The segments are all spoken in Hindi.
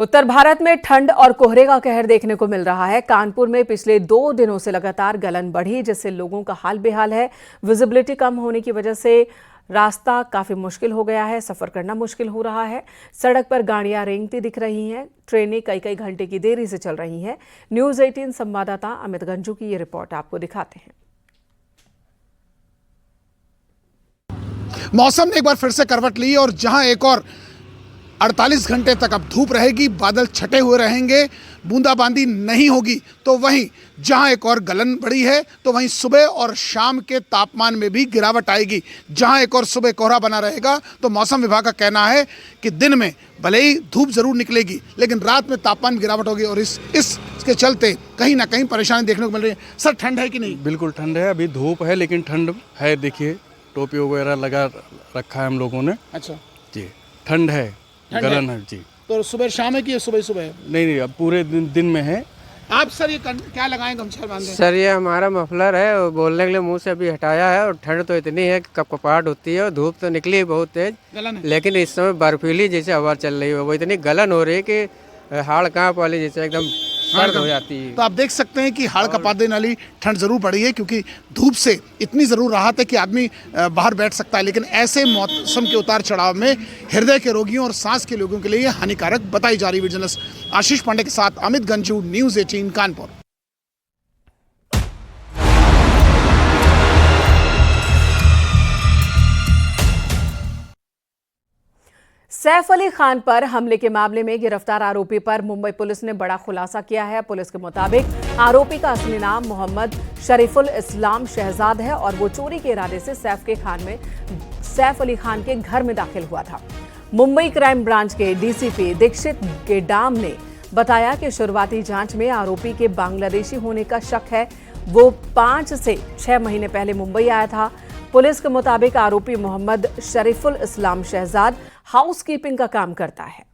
उत्तर भारत में ठंड और कोहरे का कहर देखने को मिल रहा है। कानपुर में पिछले 2 दिनों से लगातार गलन बढ़ी, जिससे लोगों का हाल बेहाल है। विजिबिलिटी कम होने की वजह से रास्ता काफी मुश्किल हो गया है, सफर करना मुश्किल हो रहा है। सड़क पर गाड़ियां रेंगती दिख रही हैं, ट्रेनें कई कई घंटे की देरी से चल रही हैं। न्यूज़ 18 संवाददाता अमित गंजू की ये रिपोर्ट आपको दिखाते हैं। मौसम ने एक बार फिर से करवट ली और जहां एक और 48 घंटे तक अब धूप रहेगी, बादल छटे हुए रहेंगे, बूंदाबांदी नहीं होगी, तो वहीं जहां एक और गलन बढ़ी है तो वहीं सुबह और शाम के तापमान में भी गिरावट आएगी। जहां एक और सुबह कोहरा बना रहेगा तो मौसम विभाग का कहना है कि दिन में भले ही धूप जरूर निकलेगी, लेकिन रात में तापमान में गिरावट होगी और इसके चलते कहीं ना कहीं परेशानी देखने को मिल रही है। सर, ठंड है कि नहीं? बिल्कुल ठंड है, अभी धूप है लेकिन ठंड है। देखिए टोपी वगैरह लगा रखा है हम लोगों ने। अच्छा जी, ठंड है, गलन है जी। तो सुबह शाम है कि सुबह सुबह है? नहीं, अब पूरे दिन में है। आप सर ये क्या लगाएं, गमछा बांधे? सर ये हमारा मफलर है और बोलने के लिए मुंह से अभी हटाया है। और ठंड तो इतनी है कि कपकपाहट होती है और धूप तो निकली है बहुत तेज, गलन है। लेकिन इस समय बर्फीली जैसे हवा चल रही है, वो इतनी गलन हो रही है कि हाड़ कांप वाली जैसे एकदम सर्द हो जाती है। तो आप देख सकते हैं कि हाड़ कपा देने वाली ठंड जरूर पड़ी है, क्योंकि धूप से इतनी जरूर राहत है कि आदमी बाहर बैठ सकता है, लेकिन ऐसे मौसम के उतार चढ़ाव में हृदय के रोगियों और सांस के लोगों के लिए हानिकारक बताई जा रही है। जर्नलिस्ट आशीष पांडे के साथ अमित गंजू, न्यूज़ 18 कानपुर। सैफ अली खान पर हमले के मामले में गिरफ्तार आरोपी पर मुंबई पुलिस ने बड़ा खुलासा किया है। पुलिस के मुताबिक आरोपी का असली नाम मोहम्मद शरीफुल इस्लाम शहजाद है और वो चोरी के इरादे से सैफ अली खान के घर में दाखिल हुआ था। मुंबई क्राइम ब्रांच के डीसीपी दीक्षित गेडाम ने बताया कि शुरुआती जांच में आरोपी के बांग्लादेशी होने का शक है। वो 5 से 6 महीने पहले मुंबई आया था। पुलिस के मुताबिक आरोपी मोहम्मद शरीफुल इस्लाम शहजाद हाउसकीपिंग का काम करता है।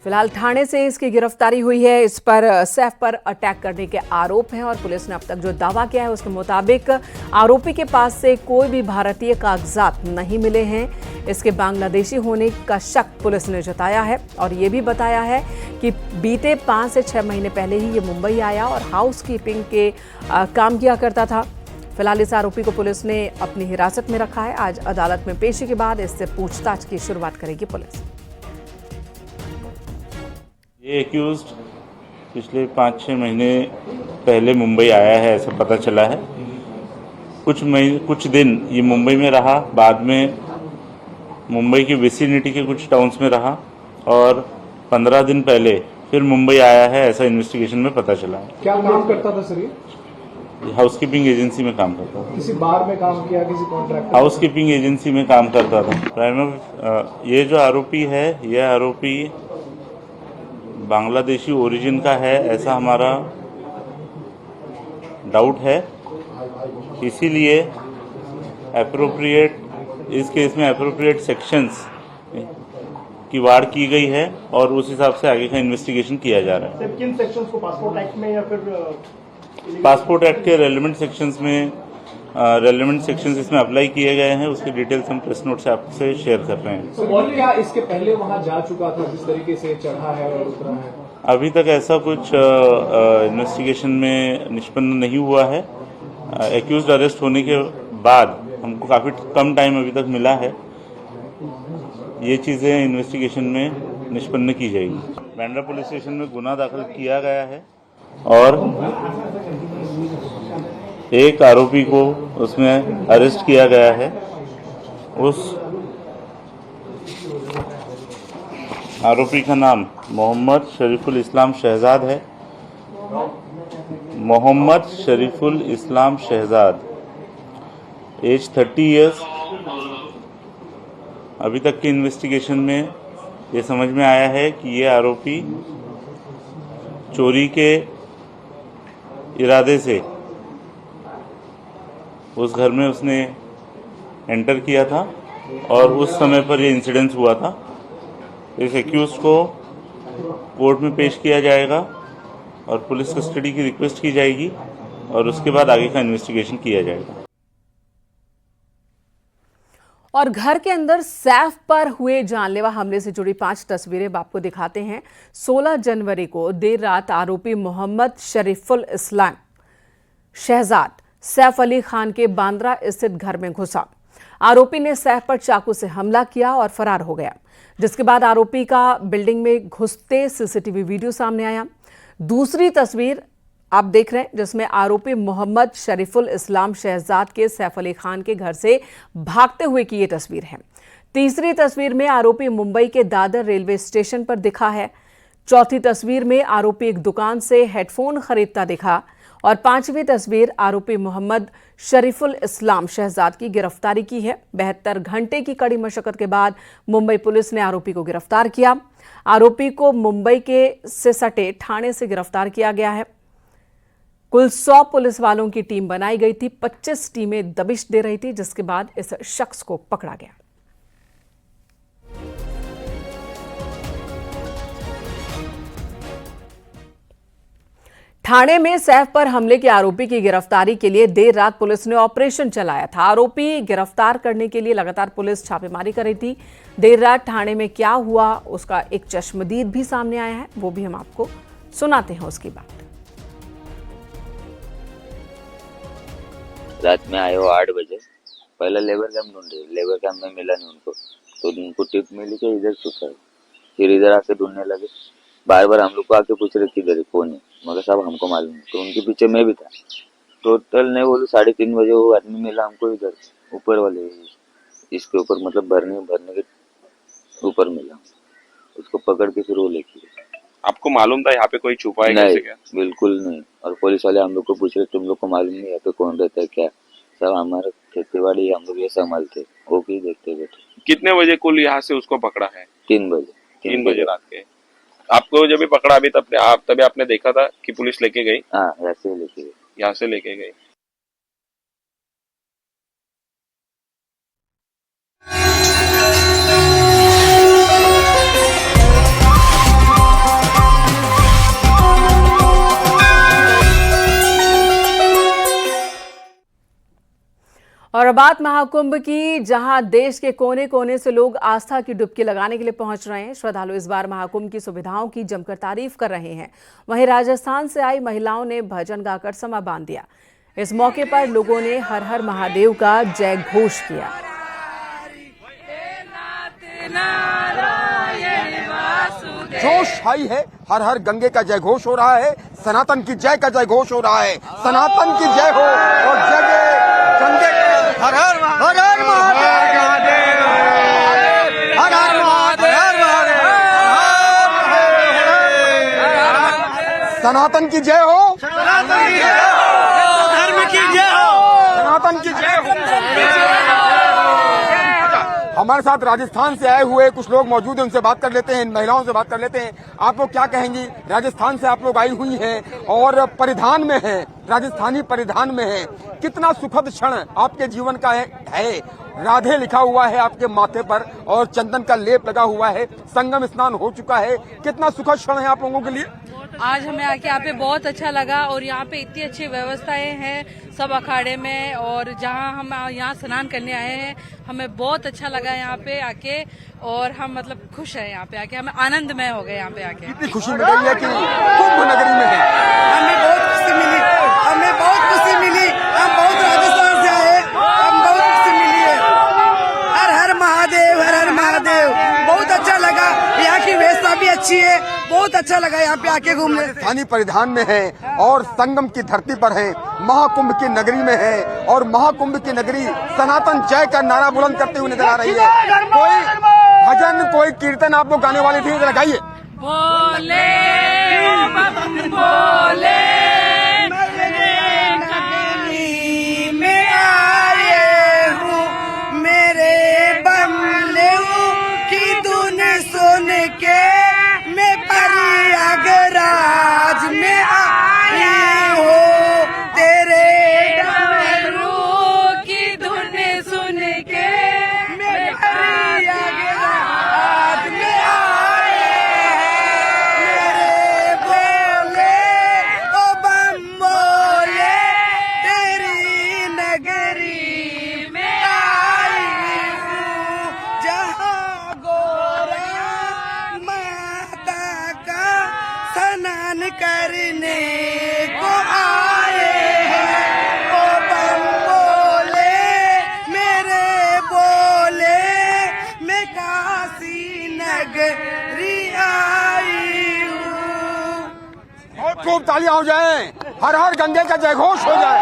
फिलहाल थाने से इसकी गिरफ्तारी हुई है। इस पर सैफ पर अटैक करने के आरोप हैं और पुलिस ने अब तक जो दावा किया है उसके मुताबिक आरोपी के पास से कोई भी भारतीय कागजात नहीं मिले हैं। इसके बांग्लादेशी होने का शक पुलिस ने जताया है और ये भी बताया है कि बीते 5 से 6 महीने पहले ही ये मुंबई आया और हाउसकीपिंग के काम किया करता था। फिलहाल इस आरोपी को पुलिस ने अपनी हिरासत में रखा है। आज अदालत में पेशी के बाद इससे पूछताछ की शुरुआत करेगी पुलिस। ये एक्यूज्ड पिछले 5-6 महीने पहले मुंबई आया है, ऐसा पता चला है। कुछ दिन ये मुंबई में रहा, बाद में मुंबई की विसिनिटी के कुछ टाउन्स में रहा और 15 दिन पहले फिर मुंबई आया है, ऐसा इन्वेस्टिगेशन में पता चला है। क्या काम करता था सर ये? हाउसकीपिंग एजेंसी में काम करता था। किसी बार में काम किया, किसी कॉन्ट्रैक्ट? हाउसकीपिंग एजेंसी में काम करता था। ये जो आरोपी है, यह आरोपी बांग्लादेशी ओरिजिन का है, ऐसा हमारा डाउट है। इसीलिए इस केस में एप्रोप्रिएट सेक्शंस की वाड़ की गई है और उस हिसाब से आगे का इन्वेस्टिगेशन किया जा रहा है। किन सेक्शंस को, पासपोर्ट एक्ट में या फिर? पासपोर्ट एक्ट के रेलेवेंट सेक्शंस में इसमें अप्लाई किए गए हैं। उसकी डिटेल्स हम प्रेस नोट से आपसे शेयर कर रहे हैं। तो क्या इसके पहले वहां जा चुका था, जिस तरीके से चढ़ा है और उतरा है? अभी तक ऐसा कुछ इन्वेस्टिगेशन में निष्पन्न नहीं हुआ है। एक्यूज्ड अरेस्ट होने के बाद हमको काफ़ी कम टाइम अभी तक मिला है। ये चीज़ें इन्वेस्टिगेशन में निष्पन्न की जाएगी। बांद्रा पुलिस स्टेशन में गुना दाखिल किया गया है और एक आरोपी को उसमें अरेस्ट किया गया है। उस आरोपी का नाम मोहम्मद शरीफुल इस्लाम शहजाद है। मोहम्मद शरीफुल इस्लाम शहजाद, एज 30 ईयर्स। अभी तक की इन्वेस्टिगेशन में ये समझ में आया है कि ये आरोपी चोरी के इरादे से उस घर में उसने एंटर किया था और उस समय पर ये इंसिडेंस हुआ था। इस एक्यूज को कोर्ट में पेश किया जाएगा और पुलिस कस्टडी की रिक्वेस्ट की जाएगी और उसके बाद आगे का इन्वेस्टिगेशन किया जाएगा। और घर के अंदर सैफ पर हुए जानलेवा हमले से जुड़ी 5 तस्वीरें आपको दिखाते हैं। 16 जनवरी को देर रात आरोपी मोहम्मद शरीफुल इस्लाम शहजाद सैफ अली खान के बांद्रा स्थित घर में घुसा। आरोपी ने सैफ पर चाकू से हमला किया और फरार हो गया, जिसके बाद आरोपी का बिल्डिंग में घुसते सीसीटीवी वीडियो सामने आया। दूसरी तस्वीर आप देख रहे हैं, जिसमें आरोपी मोहम्मद शरीफुल इस्लाम शहजाद के सैफ अली खान के घर से भागते हुए की ये तस्वीर है। तीसरी तस्वीर में आरोपी मुंबई के दादर रेलवे स्टेशन पर दिखा है। चौथी तस्वीर में आरोपी एक दुकान से हेडफोन खरीदता दिखा और 5वीं तस्वीर आरोपी मोहम्मद शरीफुल इस्लाम शहजाद की गिरफ्तारी की है। 72 घंटे की कड़ी मशक्कत के बाद मुंबई पुलिस ने आरोपी को गिरफ्तार किया। आरोपी को मुंबई के से सटे थाने से गिरफ्तार किया गया है। कुल 100 पुलिस वालों की टीम बनाई गई थी। 25 टीमें दबिश दे रही थी, जिसके बाद इस शख्स को पकड़ा गया। ठाणे में सैफ पर हमले के आरोपी की गिरफ्तारी के लिए देर रात पुलिस ने ऑपरेशन चलाया था। आरोपी गिरफ्तार करने के लिए लगातार पुलिस छापेमारी कर रही थी। देर रात ठाणे में क्या हुआ उसका एक चश्मदीद भी सामने आया है, वो भी हम आपको सुनाते हैं उसकी बात। रात में आए हो 8 बजे। पहले लेबर कैंप ढूंढे, लेबर कैंप में मिला नहीं उनको, तो उनको टिप मिली कि इधर छुपा है। फिर इधर आके ढूंढने लगे। बार बार हम लोग को आके पूछ रहे किधर है, कौन है, मगर साहब हमको मालूम नहीं। तो उनके पीछे मैं भी था। टोटल नहीं बोलूं 3:30 बजे वो आदमी मिला हमको इधर ऊपर वाले इसके ऊपर, मतलब भरने के ऊपर मिला। उसको पकड़ के फिर वो लेके गए। आपको मालूम था यहाँ पे कोई छुपा है? नहीं, क्या? बिल्कुल नहीं। और पुलिस वाले हम लोग को पूछ रहे तुम लोग को मालूम नहीं यहाँ पे कौन रहता है क्या? सब हमारे खेतीबाड़ी हम लोग ये संभालते, वो भी देखते बैठे। कितने बजे कुल यहाँ से उसको पकड़ा है? 3 बजे। 3 बजे रात के। आपको जब भी पकड़ा अभी तभी आपने देखा था कि पुलिस लेके गई? हाँ, यहाँ से लेके गई। यहाँ से लेके गई। और बात महाकुंभ की, जहां देश के कोने कोने से लोग आस्था की डुबकी लगाने के लिए पहुंच रहे हैं। श्रद्धालु इस बार महाकुंभ की सुविधाओं की जमकर तारीफ कर रहे हैं। वहीं राजस्थान से आई महिलाओं ने भजन गाकर समा बांध दिया। इस मौके पर लोगों ने हर हर महादेव का जय घोष किया। जोश हाई है, हर हर गंगे का जय घोष हो रहा है, सनातन की जय का जय घोष हो रहा है। सनातन की जय हो और जय गंगे हर हर महादेव, हर हर महादेव, सनातन की जय हो, धर्म की जय हो, सनातन की जय हो। हमारे साथ राजस्थान से आए हुए कुछ लोग मौजूद हैं, उनसे बात कर लेते हैं, इन महिलाओं से बात कर लेते हैं। आप लोग क्या कहेंगी? राजस्थान से आप लोग आई हुई हैं और परिधान में हैं, राजस्थानी परिधान में हैं। कितना सुखद क्षण आपके जीवन का है। राधे लिखा हुआ है आपके माथे पर और चंदन का लेप लगा हुआ है, संगम स्नान हो चुका है। कितना सुखद क्षण है आप लोगों के लिए? आज हमें आके यहाँ पे बहुत अच्छा लगा और यहाँ पे इतनी अच्छी व्यवस्थाएं हैं सब अखाड़े में, और जहाँ हम यहाँ स्नान करने आए हैं हमें बहुत अच्छा लगा यहाँ पे आके, और हम मतलब खुश हैं यहाँ पे आके, हमें आनंदमय हो गए यहाँ पे आके। कितनी खुशी मिल रही है कि कुंभ नगरी में है। हमें बहुत खुशी मिली, हमें बहुत खुशी मिली। हम बहुत राजस्थान से आए, हम बहुत खुशी मिली है। हर हर महादेव, हर हर महादेव। बहुत अच्छा लगा, यहाँ की व्यवस्था भी अच्छी है, बहुत अच्छा लगा यहाँ पे आके घूमने। राजस्थानी परिधान में है और संगम की धरती पर है, महाकुंभ की नगरी में है, और महाकुंभ की नगरी सनातन जय का नारा बुलंद करते हुए नजर आ रही है। कोई भजन, कोई कीर्तन आप लोग गाने वाले थे, लगाइए। बोले बोले में आए हूँ, मेरे बमले की धुन सुन के मैं प्रयागराज में आई हूँ, तेरे डमरू की धुन सुन के मैं प्रयागराज में आए हैं। मेरे बोले ओ खूब तालियां हो जाएं, हर हर गंगे का जयघोष हो जाए।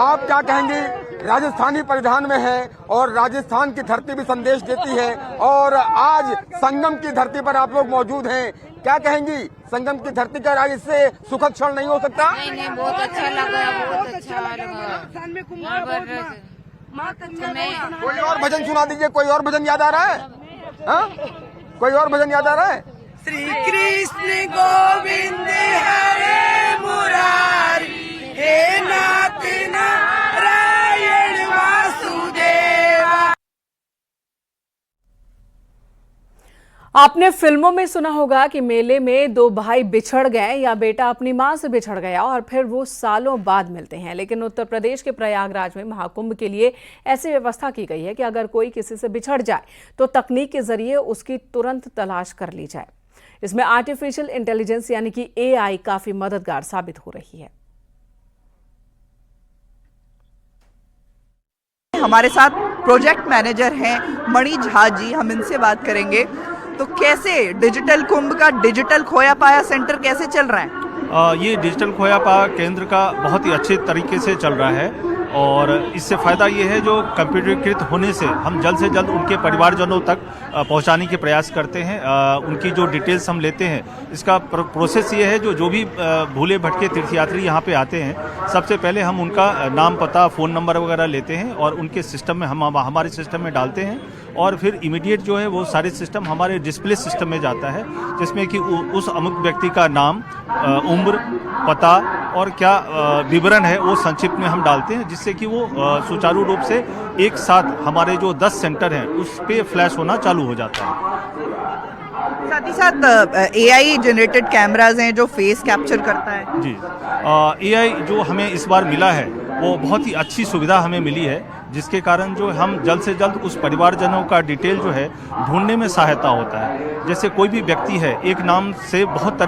आप क्या कहेंगे? राजस्थानी परिधान में है और राजस्थान की धरती भी संदेश देती है और आज संगम की धरती पर आप लोग मौजूद हैं। क्या कहेंगी? संगम की धरती का आज इससे सुखद क्षण नहीं हो सकता? नहीं, बहुत अच्छा लगा, बहुत अच्छा लगा। कोई और भजन सुना दीजिए, कोई और भजन याद आ रहा है? हाँ? कोई और भजन याद आ रहा है? श्री कृष्ण गोविंद हरे मुरारी, हे नाथ नारायण वासुदेवा। आपने फिल्मों में सुना होगा कि मेले में दो भाई बिछड़ गए या बेटा अपनी मां से बिछड़ गया और फिर वो सालों बाद मिलते हैं। लेकिन उत्तर प्रदेश के प्रयागराज में महाकुंभ के लिए ऐसी व्यवस्था की गई है कि अगर कोई किसी से बिछड़ जाए तो तकनीक के जरिए उसकी तुरंत तलाश कर ली जाए। इसमें आर्टिफिशियल इंटेलिजेंस यानी कि AI काफी मददगार साबित हो रही है। हमारे साथ प्रोजेक्ट मैनेजर हैं मणि झा जी, हम इनसे बात करेंगे। तो कैसे डिजिटल कुंभ का डिजिटल खोया पाया सेंटर कैसे चल रहा है? ये डिजिटल खोया पाया केंद्र का बहुत ही अच्छे तरीके से चल रहा है और इससे फ़ायदा ये है जो कंप्यूटरीकृत होने से हम जल्द से जल्द उनके परिवारजनों तक पहुंचाने के प्रयास करते हैं। उनकी जो डिटेल्स हम लेते हैं, इसका प्रोसेस ये है जो भी भूले भटके तीर्थयात्री यहाँ पे आते हैं, सबसे पहले हम उनका नाम, पता, फ़ोन नंबर वगैरह लेते हैं और उनके सिस्टम में हमारे सिस्टम में डालते हैं और फिर इमीडिएट जो है वो सारे सिस्टम हमारे डिस्प्ले सिस्टम में जाता है, जिसमें कि उस अमुक व्यक्ति का नाम, उम्र, पता और क्या विवरण है वो संक्षिप्त में हम डालते हैं, जिससे कि वो सुचारू रूप से एक साथ हमारे जो 10 सेंटर हैं उस पे फ्लैश होना चालू हो जाता है। साथ ही साथ AI जनरेटेड कैमराज हैं जो फेस कैप्चर करता है। जी, AI जो हमें इस बार मिला है वो बहुत ही अच्छी सुविधा हमें मिली है, जिसके कारण जो हम जल्द से जल्द उस परिवारजनों का डिटेल जो है ढूंढने में सहायता होता है। जैसे कोई भी व्यक्ति है, एक नाम के बहुत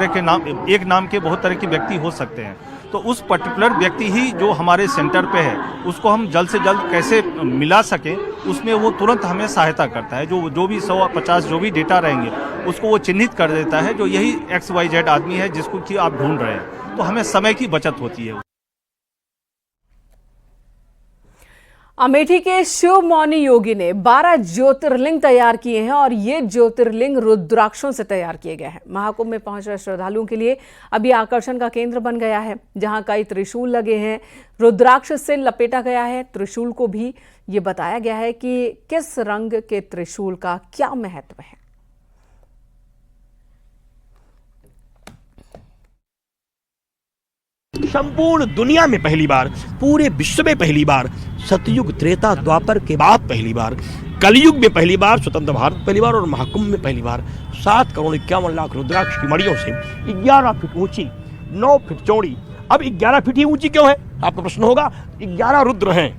तरह के व्यक्ति हो सकते हैं, तो उस पर्टिकुलर व्यक्ति ही जो हमारे सेंटर पे है उसको हम जल्द से जल्द कैसे मिला सकें, उसमें वो तुरंत हमें सहायता करता है। जो भी 150 जो भी डेटा रहेंगे उसको वो चिन्हित कर देता है जो यही XYZ आदमी है जिसको कि आप ढूंढ रहे हैं, तो हमें समय की बचत होती है। अमेठी के शिव मौनी योगी ने 12 ज्योतिर्लिंग तैयार किए हैं और ये ज्योतिर्लिंग रुद्राक्षों से तैयार किए गए हैं। महाकुंभ में पहुंच रहे श्रद्धालुओं के लिए अब ये आकर्षण का केंद्र बन गया है, जहां कई त्रिशूल लगे हैं, रुद्राक्ष से लपेटा गया है। त्रिशूल को भी ये बताया गया है कि किस रंग के त्रिशूल का क्या महत्व है। संपूर्ण दुनिया में पहली बार, पूरे विश्व में पहली बार, सतयुग, त्रेता, द्वापर के बाद पहली बार, कलयुग में पहली बार, स्वतंत्र भारत पहली बार और महाकुंभ में पहली बार 7,51,00,000 रुद्राक्ष की मणियों से 11 फीट ऊंची, 9 फीट चौड़ी। अब 11 फीट ही ऊंची क्यों है, आपका प्रश्न होगा। 11 रुद्र हैं,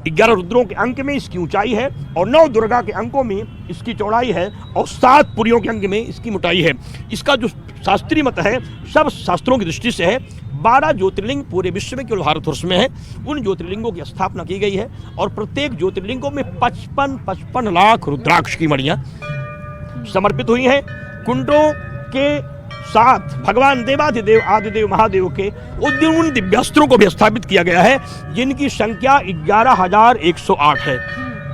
11 रुद्रों के अंक में इसकी ऊंचाई है और 9 दुर्गा के अंकों में इसकी चौड़ाई है और 7 पुरियों के अंक में इसकी मोटाई है। इसका जो शास्त्रीय मत है, सब शास्त्रों की दृष्टि से है, 12 ज्योतिर्लिंग पूरे विश्व में केवल भारतवर्ष में है। उन ज्योतिर्लिंगों की स्थापना की गई है और प्रत्येक ज्योतिर्लिंगों में 55 लाख रुद्राक्ष की मणियां समर्पित हुई हैं। कुंडों के साथ भगवान देवाधिदेव आदिदेव महादेव के उन दिव्यास्त्रों को भी स्थापित किया गया है, जिनकी संख्या 11,108 है।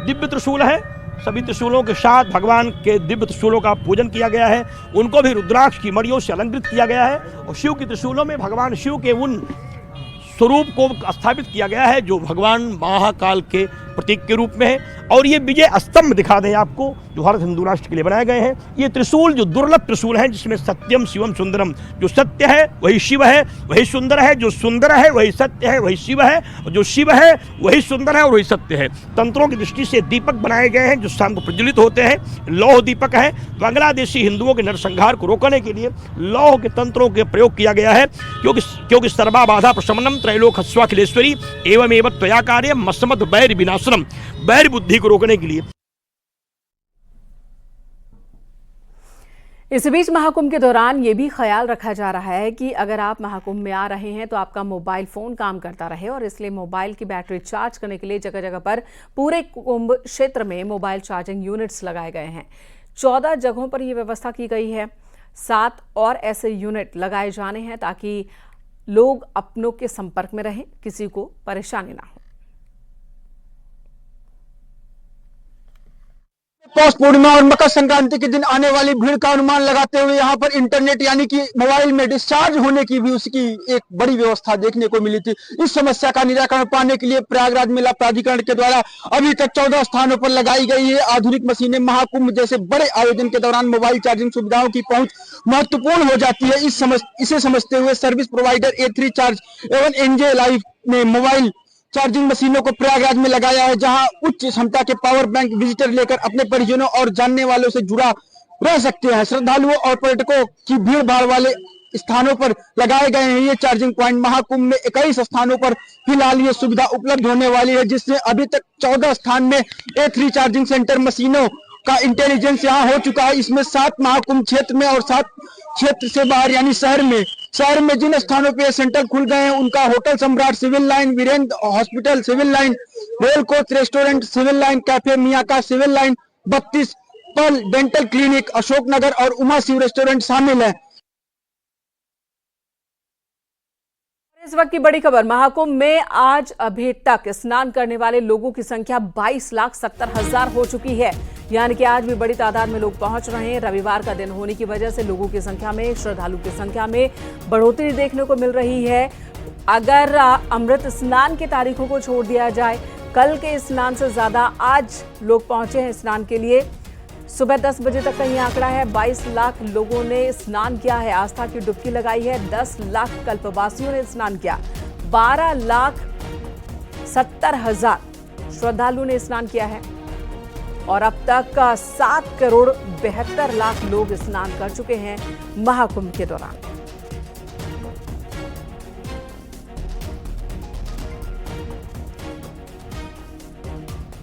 दिव्य त्रिशूल है, सभी त्रिशूलों के साथ भगवान के दिव्य त्रिशूलों का पूजन किया गया है। उनको भी रुद्राक्ष की मणियों से अलंकृत किया गया है और शिव की त्रिशूलों में भगवान शिव के उन स्वरूप को स्थापित किया गया है जो भगवान महाकाल के प्रतीक के रूप में है। और ये विजय स्तंभ दिखा दें आपको, जो भारत हिंदू राष्ट्र के लिए बनाए गए हैं। ये त्रिशूल जो दुर्लभ त्रिशूल हैं, जिसमें सत्यम शिवम सुंदरम, जो सत्य है वही शिव है, वही सुंदर है, जो सुंदर है वही सत्य है, वही शिव है, और जो शिव है वही सुंदर है और वही सत्य है। तंत्रों की दृष्टि से दीपक बनाए गए हैं जो शाम को प्रज्वलित होते हैं, लौह दीपक है। बांग्लादेशी हिंदुओं के नरसंहार को रोकने के लिए लौह के तंत्रों के प्रयोग किया गया है, क्योंकि सर्वा बाधा प्रशमनम त्रैलोक हस्वाखिलेश्वरी एवं त्वया कार्य मस्मद बैर विनाशनम, बैर बुद्धि को रोकने के लिए। इस बीच महाकुंभ के दौरान ये भी ख्याल रखा जा रहा है कि अगर आप महाकुंभ में आ रहे हैं तो आपका मोबाइल फोन काम करता रहे, और इसलिए मोबाइल की बैटरी चार्ज करने के लिए जगह जगह पर पूरे कुंभ क्षेत्र में मोबाइल चार्जिंग यूनिट्स लगाए गए हैं। 14 जगहों पर यह व्यवस्था की गई है। 7 और ऐसे यूनिट लगाए जाने हैं ताकि लोग अपनों के संपर्क में रहें, किसी को परेशानी ना हो। पौष पूर्णिमा और मकर संक्रांति के दिन आने वाली भीड़ का अनुमान लगाते हुए यहाँ पर इंटरनेट यानी कि मोबाइल में डिस्चार्ज होने की भी उसकी एक बड़ी व्यवस्था देखने को मिली थी। इस समस्या का निराकरण पाने के लिए प्रयागराज मेला प्राधिकरण के द्वारा अभी तक 14 स्थानों पर लगाई गई है आधुनिक मशीनें। महाकुंभ जैसे बड़े आयोजन के दौरान मोबाइल चार्जिंग सुविधाओं की पहुंच महत्वपूर्ण हो जाती है। इसे समझते हुए सर्विस प्रोवाइडर A3 चार्ज एवं NJ लाइफ ने मोबाइल चार्जिंग मशीनों को प्रयागराज में लगाया है, जहां उच्च क्षमता के पावर बैंक विजिटर लेकर अपने परिजनों और जानने वालों से जुड़ा रह सकते हैं। श्रद्धालुओं और पर्यटकों की भीड़ भाड़ वाले स्थानों पर लगाए गए हैं ये चार्जिंग पॉइंट। महाकुंभ में 21 स्थानों पर फिलहाल ये सुविधा उपलब्ध होने वाली है, जिससे अभी तक 14 स्थान में A3 चार्जिंग सेंटर मशीनों का इंटेलिजेंस यहाँ हो चुका है। इसमें 7 महाकुंभ क्षेत्र में और 7 क्षेत्र से बाहर यानी शहर में जिन स्थानों पे सेंटर खुल गए हैं उनका hotel Samrat civil line, Virendra hospital civil line, royal coach restaurant civil line, cafe Miyaka civil line, 32 पल डेंटल क्लिनिक, अशोकनगर और उमा शिव रेस्टोरेंट शामिल है। इस वक्त की बड़ी खबर, महाकुंभ में आज अभी तक स्नान करने वाले लोगों की संख्या 22,70,000 हो चुकी है, यानी कि आज भी बड़ी तादाद में लोग पहुंच रहे हैं। रविवार का दिन होने की वजह से लोगों की संख्या में, श्रद्धालु की संख्या में बढ़ोतरी देखने को मिल रही है। अगर अमृत स्नान की तारीखों को छोड़ दिया जाए, कल के स्नान से ज्यादा आज लोग पहुंचे हैं स्नान के लिए। सुबह 10 बजे तक का ये आंकड़ा है, 22 लाख लोगों ने स्नान किया है, आस्था की डुबकी लगाई है। 10 लाख कल्पवासियों ने स्नान किया, 12,70,000 श्रद्धालु ने स्नान किया है और अब तक 7,72,00,000 लोग स्नान कर चुके हैं महाकुंभ के दौरान।